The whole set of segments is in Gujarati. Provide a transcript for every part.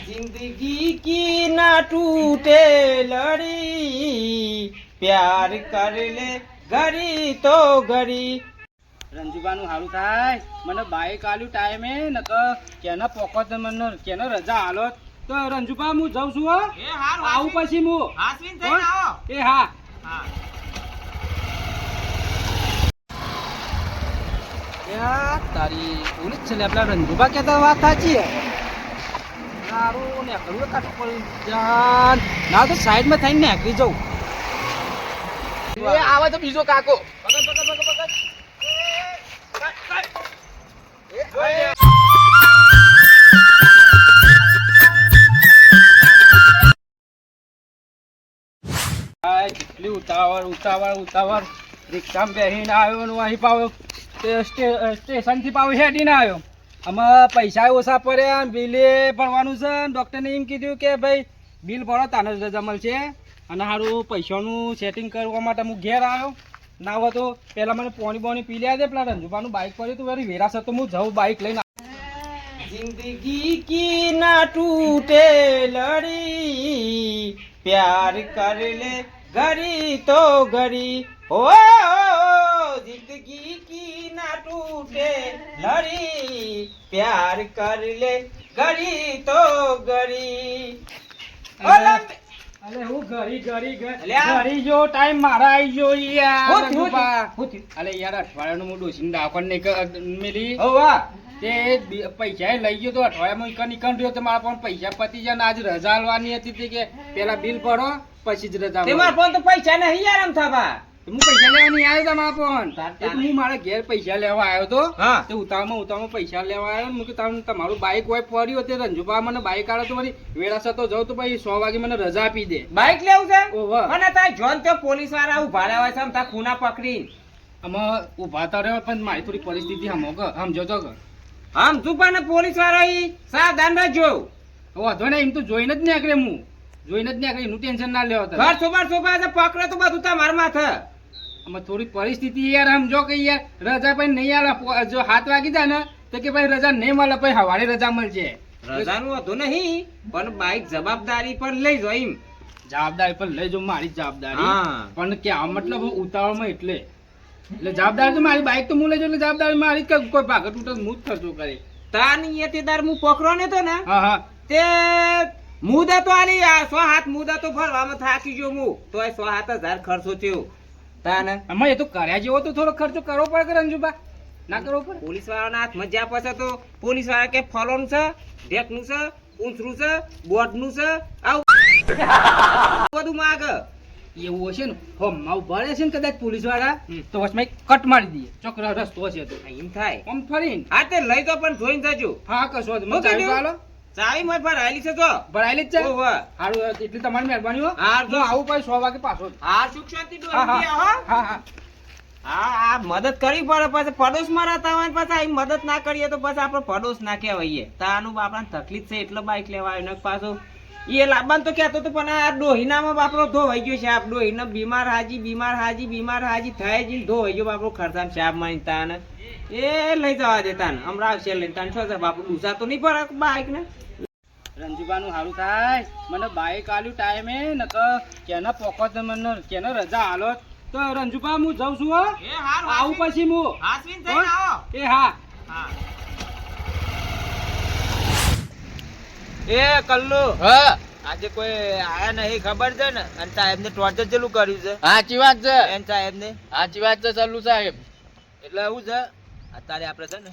जिंदगी की ना टूटे लड़ी प्यार कर ले घड़ी तो घड़ी રંજુબાનું સારું થાય મને બાઈક આલ્યું ટાઈમે નક કેના પોકત મને કેનો રજા આલો તો રંજુબા હું જાઉં છું હો એ હાર આવું પછી હું હાસવીન થઈને આવો એ હા હા યાર તારી પોલીસ છે ને આપણા રંજુબા કહેતા વાત સાચી હે સારું ને કરું કાટો પડી જાન ના તો સાઈડમાં થઈને નેકરી જાઉં એ આવે તો બીજો કાકો પકડ પકડ પકડ પકડ કેટલી ઉતાવળ રિક્ષામાં બેસીને આવ્યો ને અહીં પાવ સ્ટેશનથી પાવ હેડીને આવ્યો આમાં પૈસા ઓછા પડ્યા બિલે ભરવાનું છે ડૉક્ટરને એમ કીધું કે ભાઈ બિલ ભરો તાને રજા મળશે અને સારું પૈસાનું સેટિંગ કરવા માટે હું ઘેર આવ્યો ના હોય તો પહેલાં મને પોણી પી લ્યા દે પેલા રંજુબાનું બાઇક પડ્યું તો વળી વેરાશે તો હું જાઉં બાઇક લઈને જિંદગી કી ના ટૂટે લડી प्यार कर ले घड़ी तो घड़ी हो जिंदगी की ना टूटे लड़ी प्यार कर ले घड़ी तो घड़ी अरे હું ઘડી જો ટાઈમ મારા આવી જો યાર અલે યાર અઠવાડિયાનું હું ડોસીને દાખલ નહીં મેલી તે પૈસા લઈ ગયો તો અઠવાડિયામાં નીકળ્યો તો મારા પણ પૈસા પતી જાય ને આજ રજા આલવાની હતી કે પેલા બિલ ભરો પછી જ રજા તમારા પણ તો પૈસા નહીં યાર આમ થાબા હું પૈસા લેવા નહીં આવ્યો તમારા પણ હું મારા ઘેર પૈસા લેવા આવ્યો તો તે ઉતાવળમાં પૈસા લેવા આવ્યો હું કે તમારું બાઇક હોય પડ્યું તે રંજુબા મને બાઇક આલો તો વળી વેળાસર તો જાઉં તો પછી 100 વાગે મને રજા આપી દે બાઇક લેવું છે અને તાર જોન તો પોલીસ વાળા ઉભા રહ્યા છે તા ખૂના પકડી આમાં ઉભા તો રહ્યો પણ મારી થોડી પરિસ્થિતિ સમજો તો આમ તું પણ પોલીસ વાળા સાવધાન રહેજો વાંધો ને એમ તો જોઈને જ નીકળે હું જોઈને જ નીકળે એનું ટેન્શન ના લેવો ઘર સોબાર પકડે તો બધું તમારા માથે આમાં થોડી પરિસ્થિતિ યાર સમજો કે યાર રજા પણ નહીં આલે જો 7 વાગી જાય ને તો કે ભાઈ રજા નહીં મળે પછી હવારે રજા મળશે રજાનું હતું નહીં પણ બાઈક જવાબદારી પર લઈ જો એમ જવાબદારી પર લઈ જો મારી જવાબદારી પણ કે આ મતલબ ઉતાવળમાં એટલે જવાબદારી તો મારી બાઈક તો હું લઈ જાઉં એટલે જવાબદારી મારી કોઈ ભાગત તૂટે હું જ ખર્ચો કરે તાની એતેદાર હું પકડો ને તો ને તે મુદા તો આલી 100 હાથ મુદા તો ભરવામાં થાકી ગયો હું તો 100,000 ખર્ચો થયો તાને અમે એ તો કર્યા જેવો તો થોડો ખર્ચો કરવો પડે કે રંજુબા ના કરવો પડે પોલીસ વાળાના હાથમાં જ્યાં પછી તો પોલીસ વાળા કે ફલોનું છે ઢેકનું છે ઊંચરું છે બોટનું છે આવું બધું માગ એવું હશે ને હમ ભરે છે ને કદાચ પોલીસ વાળા તો વચમાં કટ મારી દઈએ ચોકરા રસ્તો હશે તો એમ થાય આમ ફરીને હા તે લઈ તો પણ જોઈને જજો હા કશો ચાવી મોય ભરાયેલી છે તો ભરાયેલી જ છે હારું એટલી તમારી મહેરબાની હો હા હું આવું પછી 100 વાગે પાછો હા સુખ શાંતિ ડોરી હા મદદ કરવી પડે પછી પડોશમાં રહેતા હોય પછી આ મદદ ના કરીએ તો પછી આપણે પડોશ ના કહેવાય તાનું આપણને તકલીફ છે એટલે બાઈક લેવા આવ્યો ને પાછો એ લાબાન તો કહેતો તો પણ આ ડોહીનામાં બાપરો ધોવાઈ ગયો છે આપ ડોહીને બીમાર હાજી થાય જ ધોવાઈ ગયો બાપરો ખર્ચામાં શાપ માની તાને એ લઈ જવા દે તાને હમણાં આવશે લઈને તાને છો બાપુ ડૂસા તો નહીં પડે બાઈક ને રંજુબાનું સારું થાય મને બાઈક આલ્યું ટાઈમે નક કેના પોકત મને કેનો રજા આલો તો રંજુબા હું જાઉં છું હો આવું પછી હું હાસવીન થઈને આવો એ હા એ કલ્લુ હા આજે કોઈ આયા નહીં ખબર છે ને અને સાહેબ ને ટોર્ચર ચાલુ કર્યું છે સાચી વાત છે એન સાહેબ ને સાચી વાત છે ચાલુ સાહેબ એટલે એવું છે અત્યારે આપણે છે ને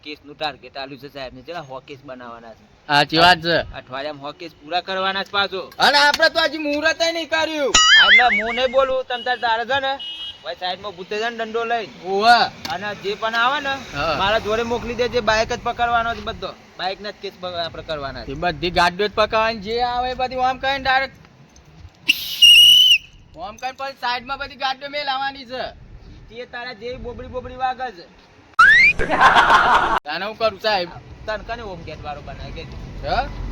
કેસ નું ટાર્ગેટ આલ્યું છે સાહેબ ને ચલા 100 કેસ બનાવવાના છે સાચી વાત છે અઠવાડિયામાં 100 કેસ પૂરા કરવાના છે પાછો અને આપણે તો હજી મુહૂર્ત નહીં કર્યું એટલે હું નહીં બોલું તંતર તારે છે ને ભાઈ સાઈડ માં ભૂતે છે ને દંડો લઈ ઓવા અને જે પણ આવે ને મારા જોડે મોકલી દેજે બાઈક જ પકડવાનો છે બધો બાઈક ના જ કેસ આપણે કરવાના છે બધી ગાડીઓ જ પકડવાની જે આવે બધી ઓમ કહીને ડાયરેક્ટ ઓમ કહીને પછી સાઈડ માં બધી ગાડીઓ મેં લાવવાની છે તે તારા જે બોબડી વાગે છે તાને હું કરું સાહેબ તને કને ઓમ ગેટ વાળો બનાવે કે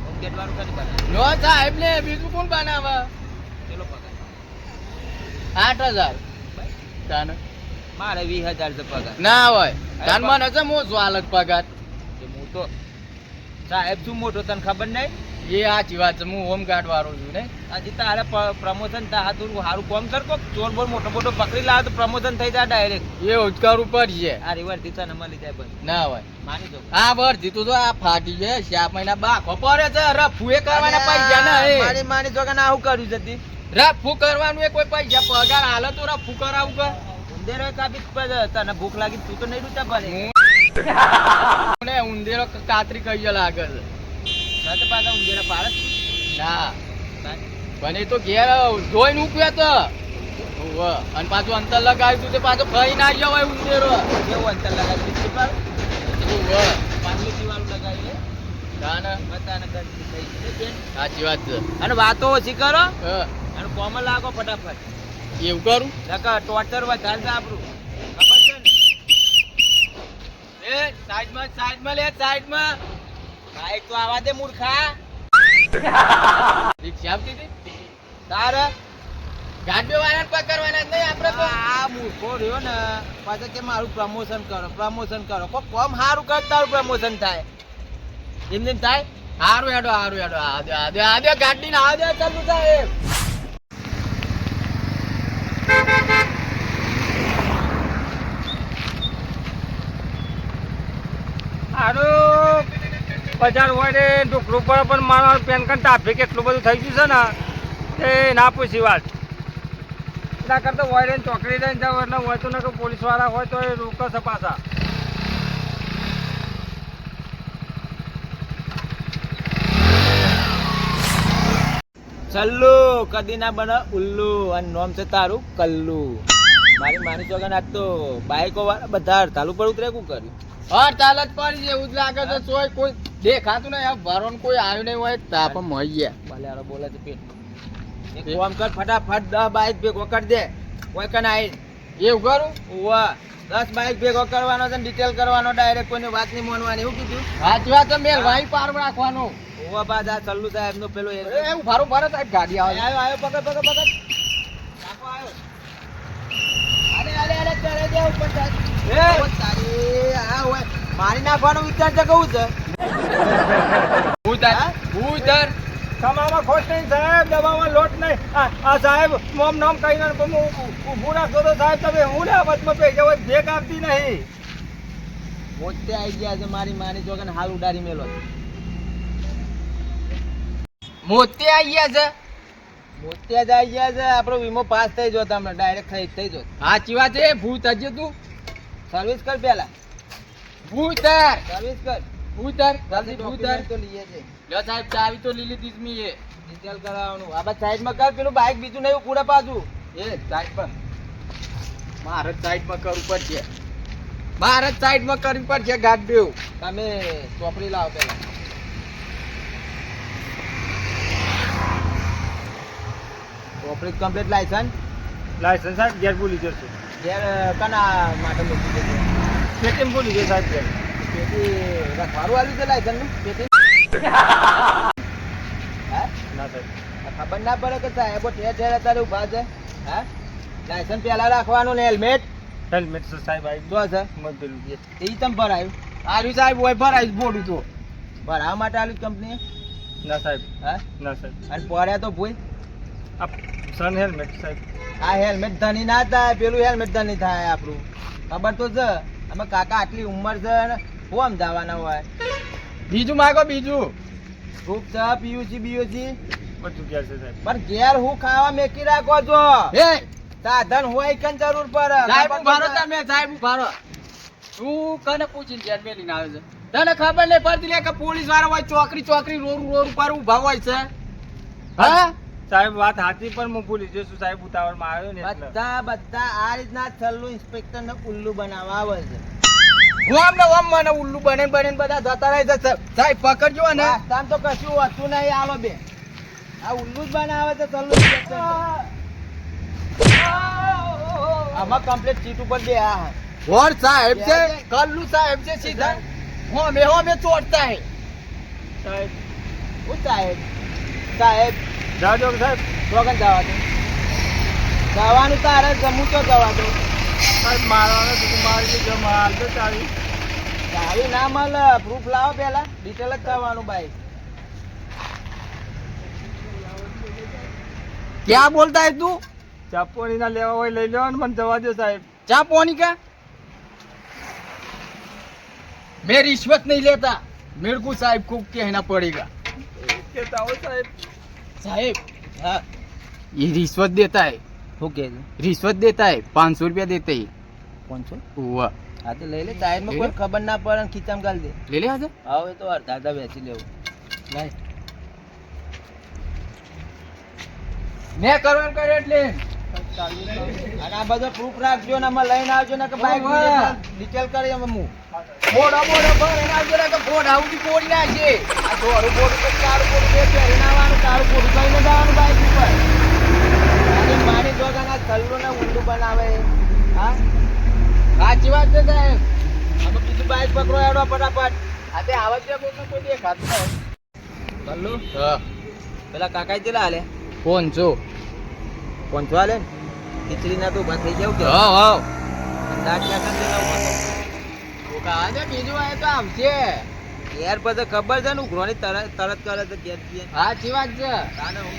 ઓમ ગેટ વાળો કને બનાવે નો સાહેબ ને બીજું કોણ બનાવે ચલો પગાર 8000 તાને મારે 20000 છે પગાર ના હોય તાન મને છે મોજો હાલત પગાર એ હું તો સાહેબ શું મોટો તને ખબર નહીં? એ સાચી વાત છે, હું હોમગાર્ડ વાળો છું ને. હજી તારે પ્રમોશન થાય તું સારું કામ કર, કોક ચોર બોર મોટો મોટો પકડી લાવે તો પ્રમોશન થઈ જાય ડાયરેક્ટ. એ ઉચકારું પડશે. આ રિવર દીતા ને મળી જાય બસ. ના હોય માની દો. આ બર જીતું તો આ ફાટી જાય 4 મહિના બાખો પડે છે. રફુએ કરવાના પૈસા ના હે. માની જો કે ના આવું કર્યું જતી. રફુ કરવાનું એ કોઈ પૈસા પગાર હાલે તો રફુ કરાવું કે ઉંદેરો કાપી તને ભૂખ લાગી તું તો નહીં રૂચા પડે. ઉંદેરો કાતરી કઈ લાગે છે. તો પાછા ઉંદેરા પાડે ના પણ એ તો ઘેર ધોઈને ઉક્યો તો અને પાછું અંતર લગાવ્યું તું તે પાછો ખાઈ ના ગયો હોય ઉંદેરો. કેવું અંતર લગાવી બિસ્કીટ વાળું પાંચલી વાળું લગાવી સાચી વાત છે. અને વાતો ઓછી કરો હા અને કોમલ લાગો ફટાફટ. એવું કરું ટોર્ચર વધારે છે આપણું ખબર છે ને. એ સાઈડમાં લે સાઈડમાં. બાઈક તો આવા દે મૂર્ખા. રિક્ષા આવતી હતી તારે ગાડી વાળા પકડવાના નહીં આપણે તો. આ મૂર્ખો રહ્યો ને પાછો કે મારું પ્રમોશન કરો કોક કોમ સારું કર તારું પ્રમોશન થાય એમ થાય. હારું હેડો આદે ગાડી ના આદે ચાલુ સાહેબ. આનું બજાર હોય ને ઢોકળું પર પણ મારા પેન કાર્ડ ટ્રાફિક એટલું બધું થઈ ગયું છે ને એ ના પૂછી વાત. એના કરતાં હોય ને ચોકડી લઈને જાવ એટલે હોય તો ને કે પોલીસવાળા હોય તો એ રોકશે પાછા. ચલ્લુ કદી ના બને ઉલ્લુ અને નોમ છે તારું કલ્લુ. મારી ચોગન આજ તો બાઈકો વાળા બધા હડતાલ ઉપર ઉતરે શું કર્યું? હડતાલ જ પડી છે એવું જ લાગે છે. સોય કોઈ દેખાતું નહીં. ભરણ કોઈ આવ્યું નહીં હોય તાપ મળી ગયા. ભલે બોલે છે પેટ એક કામ કર ફટાફટ 10 બાઈક ભેગો કરી દે કોઈ કન આઈ. એવું કરું? ઓવા 10 બાઈક ભેગો કરવાનો છે ડિટેલ કરવાનો ડાયરેક્ટ કોઈની વાત નહીં માનવાની. એવું કીધું? સાચી વાત છે. મેલ વાઈ પાર રાખવાનું. ઓવા બાદ આ ચલ્લુ સાહેબ નો પેલો એવું ભારું ભરે સાહેબ ગાડી આવે. આવ્યો પકડ નાખો આવ્યો. અરે કરે દે ઉપર સાહેબ. તારી આ હોય મારી નાખવાનો વિચાર છે કહું છે. ઉતર તમારા ખોટ નહીં સાહેબ, દબાવમાં લોટ નહીં. આ સાહેબ મોમ નામ કહીને ઊભું રાખશો તો સાહેબ તમે હું ને આફતમાં પૈસા હોય ભેગ આપતી નહીં. પોતે આવી ગયા છે મારી માની ચોકન હાલ ઉડાડી મેલો. મોતે આવી ગયા છે. મોતિયા જ આવી ગયા છે. આપણો વીમો પાસ થઈ જતો હમણાં ડાયરેક્ટ થઈ જતો. સાચી વાત છે. ભૂત હજી તું સર્વિસ કર પેલા. ઉતર સર્વિસ કર ઉતર જલ્દી ઉતર. ડોક્યુમેન્ટ તો લઈએ છે. લ્યો સાહેબ ચાવી તો લીલી દીધમી એ. ડિટેલ કરાવવાનું. આ બસ સાઈડમાં કર પેલું બાઈક બીજું નહીં કુડા પાછું. એ સાઈડ પર મારે સાઈડમાં કરવું પડશે. મારે સાઈડમાં કરવી પડશે ગાડી. તમે ચોપડી લાવો પેલા. ચોપડી કમ્પ્લીટ લાયસન્સ સાહેબ ઘેર ભૂલી જશે. ઘેર કના માટે મૂકી દેજો. પેટીએમ ભૂલી જશે સાહેબ ઘેર. પેટી રખવાડું આવ્યું છે લાયસન્સ નું પેટી. હા ના સાહેબ ખબર ના પડે કે સાહેબો ઠેર ઠેર અત્યારે ઉભા છે. હા લાયસન્સ પેલા રાખવાનું ને હેલ્મેટ હેલ્મેટ છે સાહેબ આવી જો છે મત પેલું જે એ તમ ભરાયું. આર્યું સાહેબ હોય ભરાય બોલું તો ભરાવા માટે આલી કંપની. ના સાહેબ હા ના સાહેબ અને પડ્યા તો ભૂઈ. આ સન હેલ્મેટ સાહેબ. આ હેલ્મેટ ધની ના થાય પેલું હેલ્મેટ ધની થાય આપણું ખબર તો છે. અમે કાકા આટલી ઉંમર છે ને હું આમ જવાના હોય. બીજું માગો બીજું. ગ્રુપ છે પીયુસી બીયુસી બધું ઘેર છે સાહેબ. પણ ઘેર હું ખાવા મેકી રાખો છો. એ સાધન હોય કન જરૂર પડે. સાહેબ ખબર ઉભારો તો છે? તમે સાહેબ ઉભારો. તું કને પૂછીને ઘેર મેલીને આવે છે? તને ખબર નહીં પડતી લે કે પોલીસ વાળા હોય ચોકરી રોડ ઉપર ઉભા હોય છે. હા સાહેબ વાત સાચી પણ હું ભૂલી જશું સાહેબ ઉતાવળમાં આવ્યો ને એટલે. બધા આ રીતના છલ્લુ ઇન્સ્પેક્ટર ને ઉલ્લુ બનાવવા આવે છે. હું આમને ઓમ મને ઉલ્લુ બને બધા જતા રહે છે. સાહેબ પકડજો ને. રાસ્તામાં તો કશું હોતું નહીં. આલો બે આ ઉલ્લુ જ બનાવે છે છલ્લુ ઇન્સ્પેક્ટર. આમાં કમ્પ્લીટ સીટ ઉપર બે આ और साहेब से कल्लू साहेब से सीधा हमें चोटता है સાહેબ હું સાહેબ જાજો સાહેબ. રોગન જવા દો. જવાનું તારે જમું તો જવા દો. સાહેબ મારવાનો તું મારી લીધો માર તો ચાલી. ચાવી ના મળે, પ્રૂફ લાવો પેલા, ડિટેલ જ કરવાનું બાઈક. ક્યાં બોલતા હે તું? ચાપોની ના લેવા હોય લઈ લેવા ને મને જવા દો સાહેબ. क्या पानी का? मैं रिश्वत नहीं लेता, मेरे को साहब को कहना पड़ेगा। કેતા હો સાહેબ. साहब હા ये रिश्वत देता है, શું કે रिश्वत देता है, 500 रुपया देते ही। 500? हुआ હા તો લઈ લે, સાઈડમાં કોઈ ખબર ના પડે ને ખીચામાં ગાલી દે. ले ले आजा। હવે તો અડધા અડધા વેચી લેવું. लाए मैं करवान कर એટલે અને આ બધો પ્રૂફ રાખજો ને આમાં લઈને આવજો ને કે બાઈક ઓવે. ડિટેલ કરી અમે હું બોડા બોડા પર એના જોડે કે બોડ આઉટી કોડી નાખે। આ દોરું બોરું તો ચારું બોરું બે પહેરીને આવવાનું, ચારું બોરું કઈને જવાનું બાઈક ઉપર. અને મારી દોગાના થલ્લું ને ઊંડું બનાવે. હા સાચી વાત છે સાહેબ। હવે બીજું બાઈક પકડો એડો ફટાફટ. આ તે આવાજ દે કોઈ દેખાતું નહીં। કલ્લુ હા પેલા કાકા ચેલા હાલે? 500। 500 હાલે ને? ખીચડી ના તો ઉભા થઈ જાવ કે હા હા દાંત ક્યાં ચલાવવાનો તો કહા દે બીજું આય તો આવશે। યાર પછી ખબર છે ને ઉઘરોની તરત તરત કરે તો ગેર ગેર સાચી વાત છે। તાને હું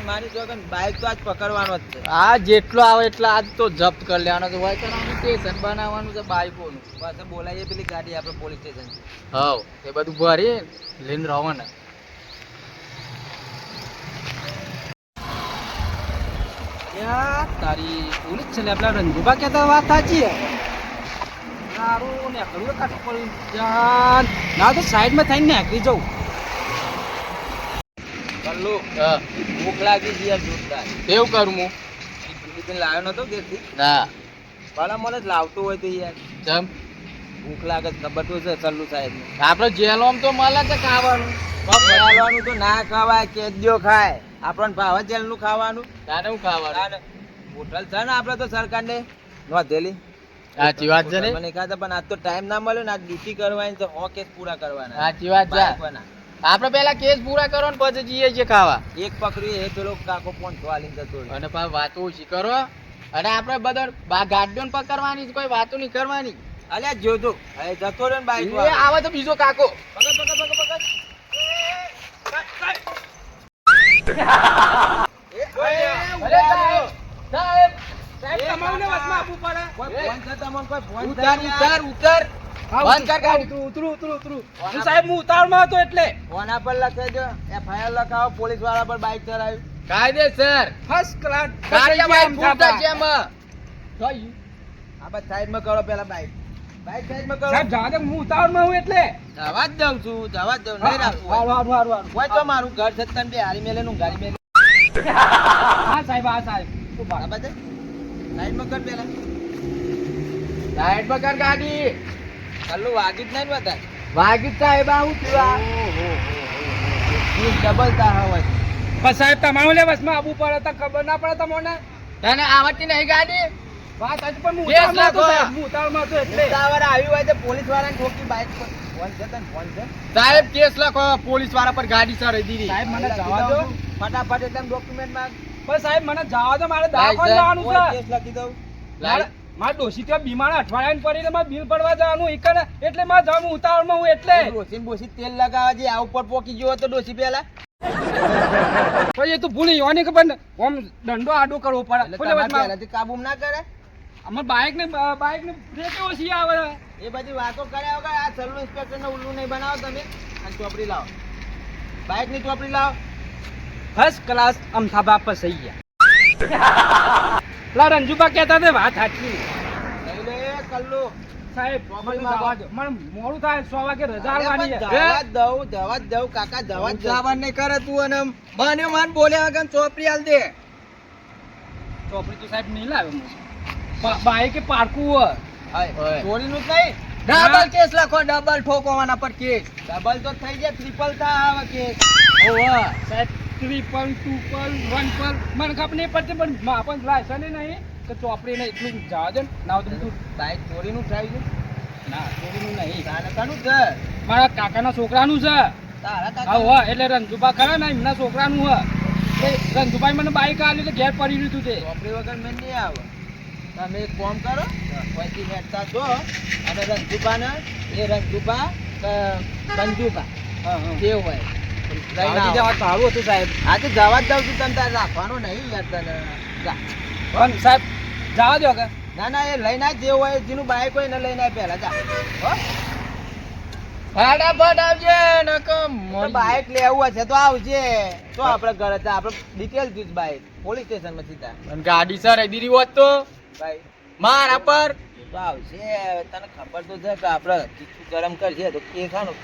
મારી જો કે બાઈક તો આજ પકડવાનો જ છે. આ જેટલો આવે એટલા આજ તો જપ્ત કરી લેવાનો છે। હોય કરવાનું સ્ટેશન બનાવવાનું છે બાઈકોનું। પાછા બોલાવીએ પેલી ગાડી આપણે પોલીસ સ્ટેશન. હા એ બધું ભરી લઈને રવાના। યાર તારી પોલીસ છે ને આપણા રંજુબા કહેતા વાત સાચી છે. સારું ને કરું કાઢ પડી જાન ના તો સાઈડમાં થઈને નાખી જાઉં. કલ્લુ હા ભૂખ લાગી છે યાર જોરદાર. કેવું કરું હું? ટિફિન લાવ્યો નતો ઘેરથી? ના ભલા મને જ લાવતો હોય તો યાર જમ ભૂખ લાગે છે, ખબર તો છે કલ્લુ સાહેબ ને. આપણે જેલોમ તો મળે છે ખાવાનું। ખાવાનું તો ના ખવાય, કેદીઓ ખાય. આપણને ભાવે જેલનું ખાવાનું. તારે હું ખાવાનું? હોટલ છે ને આપણે તો સરકારને નોંધેલી. સાચી વાત છે ને? મને ખાતા પણ આજ તો ટાઈમ ના મળ્યો ને આજ ડ્યુટી કરવાની તો 100 કેસ પૂરા કરવાના. સાચી વાત છે। બાઈકવાના. આપણે પેલા કેસ પૂરા કરો ને પછી જઈએ છીએ ખાવા। એક પકડ્યું એ પેલો કાકો 500 આલીને જતો રહ્યો. અને પાછું વાતો ઓછી કરો અને આપણે બધા ગાડીઓ પકડવાની કોઈ વાતો નહીં કરવાની। અલ્યા જોજો હવે જતો રહ્યો ને બાઈક એ આવે તો બીજો કાકો પકડ પકડ પકડ પકડ. અરે સાહેબ, સાહેબ, સાહેબ તમામને વચમાં આપવું પડે. કોઈ ફોન છે તમને? કોઈ ફોન છે ઉતાર યાર? ઉતાર ઉતાર બંધ કર ગાડી। ઉતરું. સાહેબ હું ઉતાવળમાં હતો એટલે ફોના પર લખે છે FIR લખાવો પોલીસ વાળા પર બાઈક ચલાવ્યું. કાયદેસર ફર્સ્ટ ક્લાસ કાર્યવાહી પૂરતા છે એમાં। આ બસ સાઈડમાં કરો પેલા બાઈક સાઈડમાં કરો. સાહેબ જવા દે, હું ઉતાવળમાં હું એટલે. જવા જ દઉં છું, જવા જ દઉં, નહીં રાખવું હોય. હારું. હોય તો મારું ઘર છે તને બે હારી મેલે નું ગાડી મેલે. હા સાહેબ ઉભા. આ બધે સાઈડમાં કર પેલા. સાઈડ પર કર ગાડી। કલ્લું વાગી જ નહીં ને બધા. વાગી જ સાહેબ આવું થયું ડબલ તા હોય. પણ સાહેબ તમારું લે વચમાં આવવું પડે તો ખબર ના પડે તમને. તને આવડતી નહીં ગાડી? વાત હજી પણ હું કેસ ઉતાવળમાં હતો લખો. સાહેબ, હું ઉતાવળમાં હતો એટલે. ઉતાવળ આવી હોય તો પોલીસ વાળાને ઠોકી બાઈક પર. ફોન છે તને ફોન છે? સાહેબ કેસ લખો પોલીસ વાળા પર ગાડી ચડાવી દીધી। સાહેબ મને જવા દો. ફટાફટ એકદમ ડોક્યુમેન્ટ માં પણ સાહેબ મને જવા દો, મારે દવાખાને જવાનું છે. કેસ લખી દઉં. મારે ડોશી ત્યાં બીમાર અઠવાડિયાને પડીને મારે બિલ ભરવા જવાનું ઈકને, એટલે મારે જવાનું ઉતાવળમાં હું એટલે. ડોશી ને બોશી તેલ લગાવવા જે આ ઉપર પોકી ગયો તો ડોશી પેલા પછી એ તો ભૂલી યોની ખબર ને આમ દંડો આડો કરવો પડે. એટલે બોલે તમારે વચમાં પહેલાથી કાબુ ના કરે. અમાર બાઇક ને બ્રેક ઓછી આવે. એ બધી વાતો કર્યા વગર આ સર્વ ઇન્સ્પેક્ટર ને ઉલ્લુ નહીં બનાવો તમે. અને ચોપડી લાવો, બાઇક ની ચોપડી લાવો. ફર્સ્ટ ક્લાસ અમથા બાપ પર સહી ગયા. પેલા રંજુબા કહેતા હતા વાત સાચી. લઈ લે કલ્લુ. સાહેબ ચોપડી મને हाँ, જવા દો. મને મોડું થાય 100 વાગે રજા આવવાની છે. જવા જ દઉં કાકા જવા જ દઉં. ઉતાવળ નહીં કરે તું અને મને માન બોલ્યા વગર ચોપડી આલ દે। ચોપડી તો સાહેબ નહીં લાવ્યો હું. બાઈકે પારકું હોય. હાય, ઓય. ચોરીનું જ નહીં. ડબલ કેસ લખો, ડબલ ઠોકવાના પર કેસ। ડબલ તો થઈ જાય, ટ્રિપલ થા આવે કેસ. ઓવા સાહેબ 3 પર 2 પર 1 પર મને ખબર નહીં પડતી પણ માપન લાયસન્સ નહીં કે ચોપડી ને એટલું જવા દે ને. ના તો તું બાઈક ચોરીનું થાય છે. ના ચોરીનું નહીં. તારે કાનું છે? મારા કાકાના છોકરાનું છે. તારા હા કાકા હોય એટલે રંજુબા ખરા ને એમના છોકરાનું હોય. એ રંજુભાઈ મને બાઈક આલ્યું તો ઘેર પડી રહ્યું હતું તે. ચોપડી વગર મેં નહીં આવે. તમે એક કામ કરો પછી હેઠતા જો અને રંજુબા ને એ રંજુબા સંજુબા જે હોય લઈને આવો. સારું હતું સાહેબ. હા તો જવા જ દઉં છું તમે તારે રાખવાનો નહીં યાર તને જા. પણ સાહેબ જવા દો કે ના ના એ લઈને આવ જે હોય જેનું બાઈક હોય એને લઈને આવ પહેલા જા હો ફટાફટ આવજે નકર તો બાઈક લેવું હશે તો આવજે તો આપણે ઘરે જા આપણે ડિટેલ દીધ બાઈક પોલીસ સ્ટેશન માં સીધા ગાડી સર દીરી હોત તો ભાઈ મારા પર તો આવશે તને ખબર તો છે કે આપણે ચીચું ગરમ કરશે તો કે ખાનું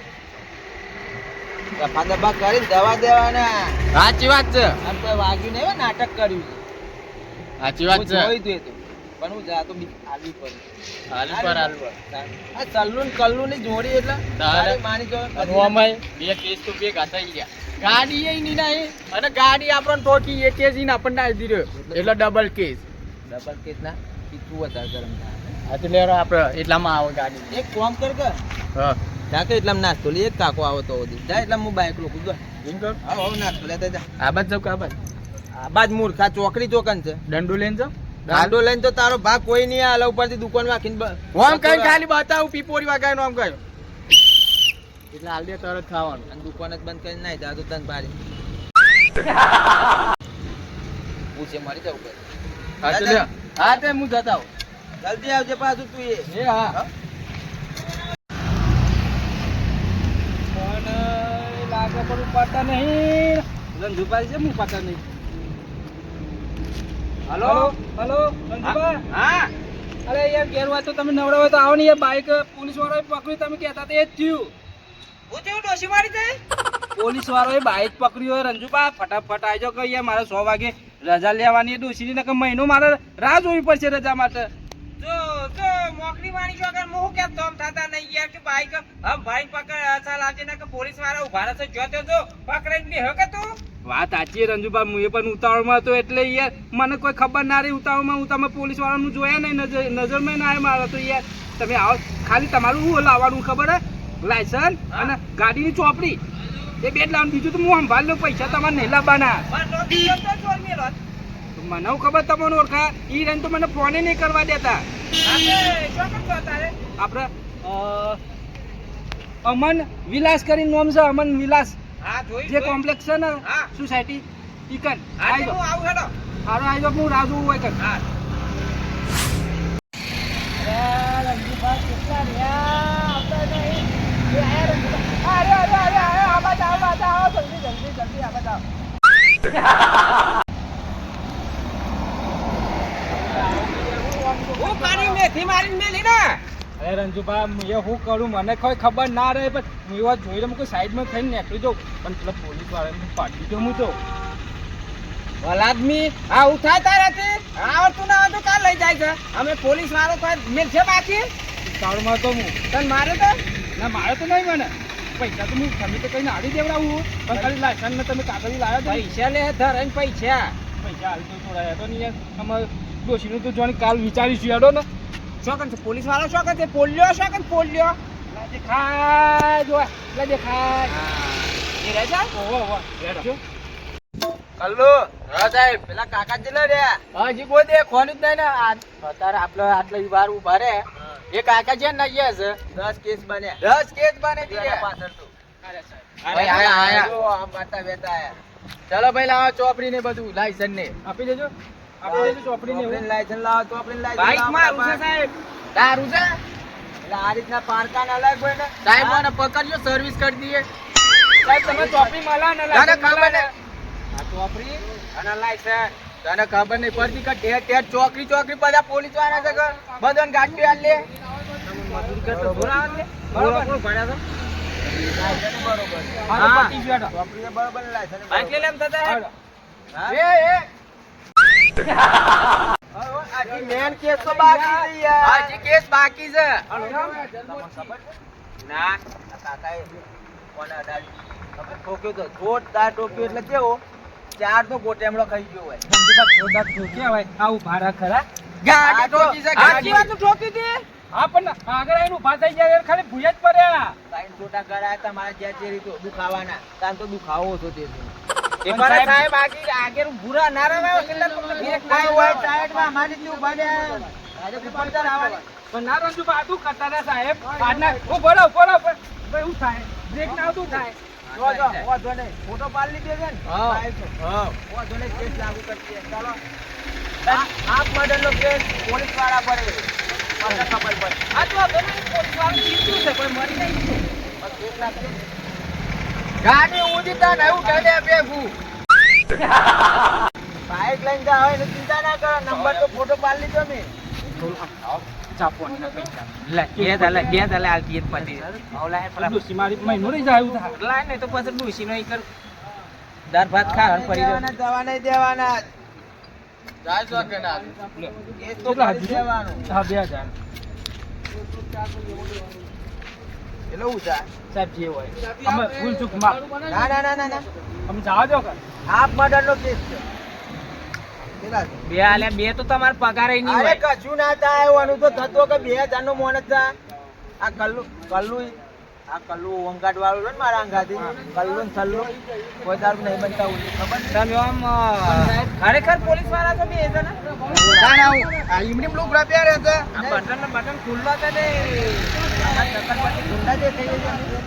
દફા દફા કરીને દવા દેવાના સાચી વાત છે આમ કોઈ વાગ્યું નહીં હોય નાટક કર્યું છે સાચી વાત હું છે જોઈ તું એ તો પણ હું જા તો આલવી પડે હાલ પર આ ચલ્લું ને કલ્લું ની જોડી એટલે તારી માની જો રોમાય બે કેસ તો બે ગાતા ગયા ગાડી એ ની નહીં અને ગાડી આપણને ઠોકી એ કેસ ઈને આપણને આવી દીધો એટલે ડબલ કેસ ડબલ કેસ ના તું વધારે ગરમ થાય આ તો લેરો આપણે એટલામાં આવે ગાડી એક કામ કર કે હા જા કે એટલામાં નાસ્તો લે એક કાકો આવો તો દી જા એટલામાં હું બાઈક રોકું જો એમ કર આવો નાસ્તો લેતા જા આ બાદ જાવ કે આ બાદ આ બાદ મૂર્ખા ચોકડી ચોકન છે દંડો લઈને જાવ ગાંડો લઈને તો તારો ભાગ કોઈ નહીં આલે ઉપરથી દુકાન રાખીને ઓમ કઈ ખાલી બતાવું પીપોરી વાગાય નો આમ કયો એટલે હાલ દે તરત ખાવાનું અને દુકાન જ બંધ કરીને નાઈ જા તો તને પાડી પૂછે મરી જાવ કે હા તો લે હા તે હું જતા આવું જલ્દી આવજે પાછું તું એ હા પણ લાગે પર ઉપાડતા નહીં રંજુભાઈ છે હું ઉપાડતા નહીં. હલો હલો રંજુભા હા અરે યાર ઘેર વાત તો તમે નવરા હોય તો આવો ને યાર બાઈક પોલીસ વાળાએ પકડ્યું તમે કહેતા હતા એ જ થયું. હું તેવું ડોસી મારી જાય પોલીસ વાળાએ બાઈક પકડ્યું હોય રંજુભા ફટાફટ આવજો કે યાર મારે 100 વાગે રજા લેવાની ડોસીની નકર મહિનો મારે રાહ જોવી પડશે રજા માટે. જો મોકરી વાણી જો અગર મોહ કે તમ થાતા નહીં યાર કે બાઈક હમ બાઈક પકડ ચાલ આજે ના કે પોલીસ વાળા ઉભા રહેશે જોતો જો પકડાઈને બે હકે તું વાત સાચી રંજુભા હું એ પણ ઉતાવળમાં હતો એટલે યાર મને કોઈ ખબર ના રહી ઉતાવળમાં હું તમે પોલીસ વાળાનું જોયા નહીં નજરમાં ના આવ્યા મારા તો યાર તમે આવો ખાલી તમારું શું લાવવાનું ખબર હે લાયસન્સ અને ગાડીની ચોપડી એ બે જ લાવવાનું બીજું તો હું સંભાળ લઉં પૈસા તમારે નહીં લાવવાના. મને ખબર તમને ઓળખા ઈ રન તો મને ફોને નહીં કરવા દેતા. આપણે અમન વિલાસ કરીને નામ છે અમન વિલાસ જે કોમ્પ્લેક્સ છે ને સોસાયટી ઈકન આવી જાઓ હારો આવી જાઓ હું રાહ જોઉં હોય કન અરે રંજુભા હું શું કરું મને કોઈ ખબર ના રહે પણ હું એવા જોઈ રહ્યો કોઈ સાઈડમાં થઈને નીકળી જાઉં પણ પેલા પોલીસ વાળાને પાડી દઉં હું તો વલાદમી આ ઉઠાતા નથી આવતું ના આવતું કાલ લઈ જાય છે અમે પોલીસ વાળો કોઈ મેલ છે બાકી ઉતાવળમાં તો હું તને મારે તો ના મારે તો નહીં મને પૈસા તો હું તમે તો કઈને આડી દેવડાવું પણ ખાલી લાયસન્સ ને તમે કાગળ લાવ્યા તો પૈસા લે ધરે પૈસા પૈસા હાલ તો છોડાયા તો નહીં યાર અમારે ડોશીનું તો જોવાની કાલ વિચારીશું યાડો ને શોકન છે પોલીસ વાળો શોકન છે પોલ્યો શોકન પોલ્યો દેખાય જો દેખાય એ રહે છે ઓહો ઓહો જો કલ્લુ હા સાહેબ પેલા કાકા જિલ્લો રે હજી કોઈ દેખવાનું જ નહીં ને અત્યારે આપણે આટલી વાર ઉભા રે એ કાકા છે ને છે 10 કેસ બન્યા 10 કેસ બને દીધે પાછળ તો ભાઈ આયા જો આમ બાટા બેતા આયા ચલો ભાઈ લાવો ચોપડી ને બધું લાયસન્સ ને આપી દેજો ચોપડી ને આપણે લાયસન્સ લાવો તો આપણે લાયસન્સ બાઈક માં છે સાહેબ તારું છે એટલે આ રીતના પારકા ના લાગ હોય ને સાહેબ મને પકડજો સર્વિસ કરી દઈએ સાહેબ તમે ચોપડી મળા ને તને ખબર ને આ ચોપડી અને લાયસન્સ તને ખબર નહીં પડતી કે ટેટ ટેટ ચોકરી ચોકરી બધા પોલીસ વાળા છે કે બધાને ગાડી આલ લે મજૂરી કરતો ભણાવ ને બરોબર. કોણ ભણ્યા તો લાયસન્સ બરોબર હા તો પતી ગયો હેડો. ચોપડી બરોબર લાયસન્સ બાઈક લઈને એમ થતા હા? આજી મેન કેસ તો બાકી છે યાર હજી કેસ બાકી છે ના કાકાએ કોને અડાડી ખબર ઠોક્યો તો જોરદાર ઠોક્યો એટલે કેવો ચાર તો ગોટેમડો ખાઈ ગયો હોય જોરદાર ઠોક્યા હોય આ ઉભા રહે ખરા ગાડી ઠોકી છે આખી વાત ઠોકી દે હા પણ આગળ આવીને ઉભા થઈ ગયા યાર, ખાલી ભૂયા જ પડ્યા સાઈન છોટા કરાયા તમારા જ્યાં જે રીતે દુખાવાના તાન તો દુખાવો હતો તે પણ પણ સાહેબ- સાહેબ આગળ આગળ ભૂરા ના રવાય કેટલા તો એક ના હોય સાઈડમાં અમારી જ ઉભા રહ્યા પણ ના રંજુભા આ શું કરતા હતા સાહેબ આજના બોલો ભાઈ હું થાય બ્રેક ના આવતું થાય ફોટો પાડી લીધો છે ને હા. વાંધો નહીં, કેસ લાગુ કરશે. ચાલો આપ મર્ડરનો કેસ પોલીસ વાળા પર મને ખબર પડે. આ તો પોલીસ વાળું જીત્યું છે કોઈ મરી નહીં ગયું. બસ કેસ લાગશે. ગાડી ઊંધી તા ને એવું કહી દે ભેગું. બાઇક લઈને જા હોય ને ચિંતા ના કરો, નંબર તો ફોટો પાડી લીધો મેં. જવા નહીં દેવાના. જાય છો કે ના? કેસ તો કરી દેવાનો. હા 2000 એટલે હું થાય? સાહેબ જે હોય અમે ભૂલ ચૂક માફ ના ના ના ના ના, અમે જવા દો કર આપ મર્ડરનો કેસ છે. કેટલા છે? બે તો તમારે પગાર અરે કશું ના થાય, એવાનું તો થતો કે 2000 નો મોન જ થાય. આ કલ્લુ હોમગાર્ડ વાળું છે ને મારા અંગાથી, કલ્લુ ને થલ્લુ કોઈ દારૂ નહીં બનતા હોય ખબર ને? તમે આમ ખરેખર પોલીસ વાળા તો બે છે ને? ઈમડીમ લુગડા પહેરે છે. આ બટન ખુલ્લા છે ને ગુંડા જે થઈ જાય છે.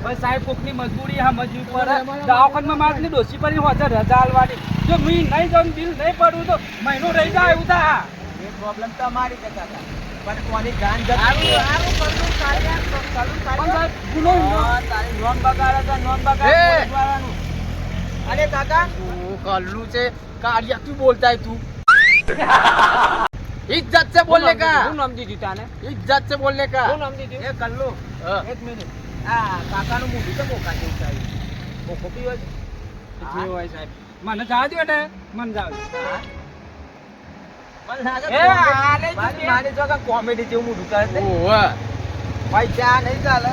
ભાઈ સાહેબ કોકની મજબૂરી હા મજબૂરી પર દવાખાનામાં મારની ડોસી પર હોજર રજા આલવાની જો મી નહીં જાઉં બિલ નહીં પડું તો મહિનો રહી જાય એવું થા એ પ્રોબ્લેમ તમારી જતા હતા, પણ કોની જાન જતી પણ સાહેબ ગુનો તારી નોન બગાડે છે, નોન બગાડે એ! પોલીસ વાળાનું. અરે કાકા कल्लू से कारिया क्यों बोलता है तू? इज्जत से बोलने का, નામ દીધું તાને इज्जत से बोलने का. નામ દીધું એ કલ્લુ હા. એક મિનિટ, આ કાકાનું મોઢું તો મોકા જેવું થાય. મોકો પીવો છે? જે હોય સાહેબ મને જવા દો ને મને જવા દો હા? મને લાગે એ, આ લઈ મારી જજે. માની જો કે કોમેડી જેવું મોઢું કરે છે. ओह, ભાઈ ચા નહીં ચાલે.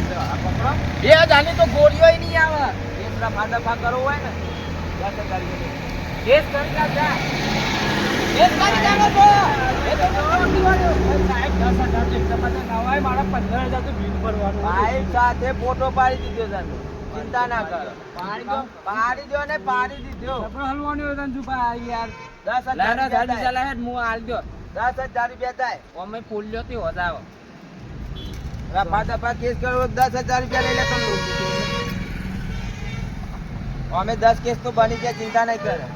લો, આ પકડો. ये जाने तो गोलियों ही नहीं आवा. એ દફા દફા કરવો હોય ને ત્યાં તો કરી દે. કેસ કરી નાખા ये कर जानो तो. એ તો જવાબ દીવાનો સાહેબ 10,000 જેટલા બધા નવાય મારા 15,000 તો બિલ ભરવાનું ભાઈ સાથે ફોટો પાડી દીધો તને, ચિંતા ના કરો. પાડી દો. પાડી દો ને પાડી દીધો. આપણો હલવાનું હોય રંજુભાઈ યાર 10,000 लाना રૂપિયા गाड़ी થાય. चला है मुंह आल दो. 10,000 રૂપિયા થાય. और मैं फूल लेती हो जाओ. રફા દફા કેસ કરવો 10,000 રૂપિયા લઈ લે કલ્લુ. અમે 10 કેસ તો બની ગયા, ચિંતા નહીં કરે.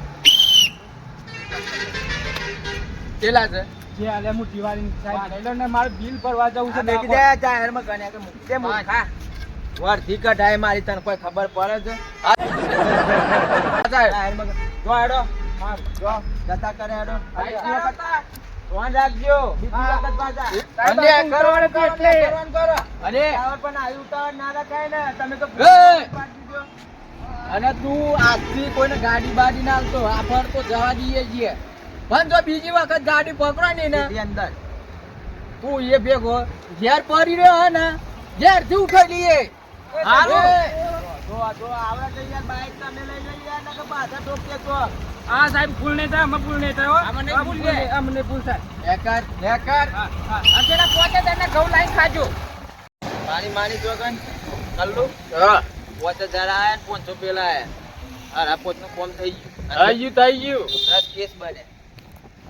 चला से. જે આલે હું દિવાળી સાહેબ લઈ લો ને મારે બિલ ભરવા જવું છે આ મેકી દે જાહેરમાં ગણ્યા કે મૂકી દે મૂર્ખા. વરથી કઢાય મારી, તને કોઈ ખબર પડે છે? જાહેરમાં જો હેડો. હા, જો જતા કરે હેડો. ફોન રાખજો, બીજી વખત પાછા. અને કરવાનું તો એટલે. કરવાનું કરો. અને ઉતાવળ પણ આવી ઉતાવળ ના રખાય ને, તમે તો એ! પાડી દીધો. અને તું આજથી કોઈને ગાડી બાડી ના આવતો આ ફર તો જવા દઈએ છીએ, પણ જો બીજી વખત ગાડી પકડો નહીં ને સીધી અંદર. તું એ ભેગો ઘેર પડી રહ્યો હે ને ઘેર થી ઉઠાઈ લઈએ. હારું. જો આવડે તો યાર બાઈક તમે લઈ લઈ યાર, નકર પાછા ટોકીએ તો. હા સાહેબ ફૂલ નહીં થાય અમે ફૂલ નહીં થાય હો આમાં નહીં ફૂલ થાય. અમને ફૂલ થાય હેકર હેકર હા હા અંતેના પોતે તને ઘઉં લાઈન ખાજો. મારી જોગન કલ્લુ હા 5,000 આયા ને 500 પેલા આયા. આ 5 નું કોમ થઈ ગયું. થઈ ગયું 10 કેસ બને.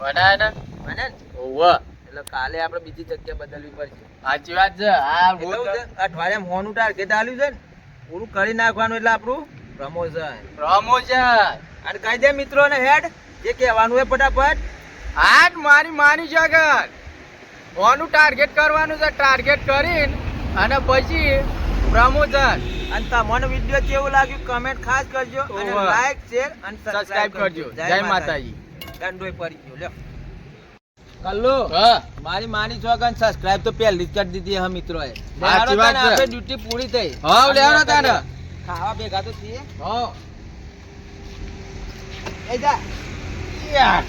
બનાય ને બને ને? ઓવા એટલે કાલે આપણે બીજી જગ્યા બદલવી પડશે. સાચી વાત છે. આ એટલે હું છે, અઠવાડિયામાં હોનું ટાર્ગેટ આલ્યું છે ને, પૂરું કરી નાખવાનું એટલે આપણું પ્રમોશન. પ્રમોશન અને કહી દે મિત્રોને હેડ જે કહેવાનું હોય ફટાફટ. આજ મારી માની જગત કોનું ટાર્ગેટ કરવાનું છે, ટાર્ગેટ કરીને અને પછી પ્રમોશન. અને તમને વિડીયો કેવું લાગ્યું કમેન્ટ ખાસ કરજો, અને ઓહો. લાઈક શેર અને સબસ્ક્રાઇબ કરજો. જય માતાજી. દંડોય પડી ગયો લ્યો. કલ્લુ હા મારી માની ચોગન સબસ્ક્રાઇબ તો પહેલી જ કરી દીધી હે મિત્રોએ. સાચી વાત છે. આપણે ડ્યુટી પૂરી થઈ. હા, લેવાનો તાને. ખાવા ભેગા તો થઈએ. હા એ જા. યાર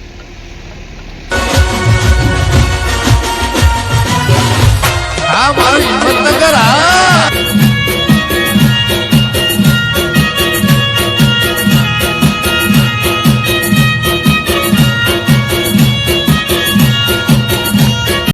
હા મારી હિંમત ન કર હા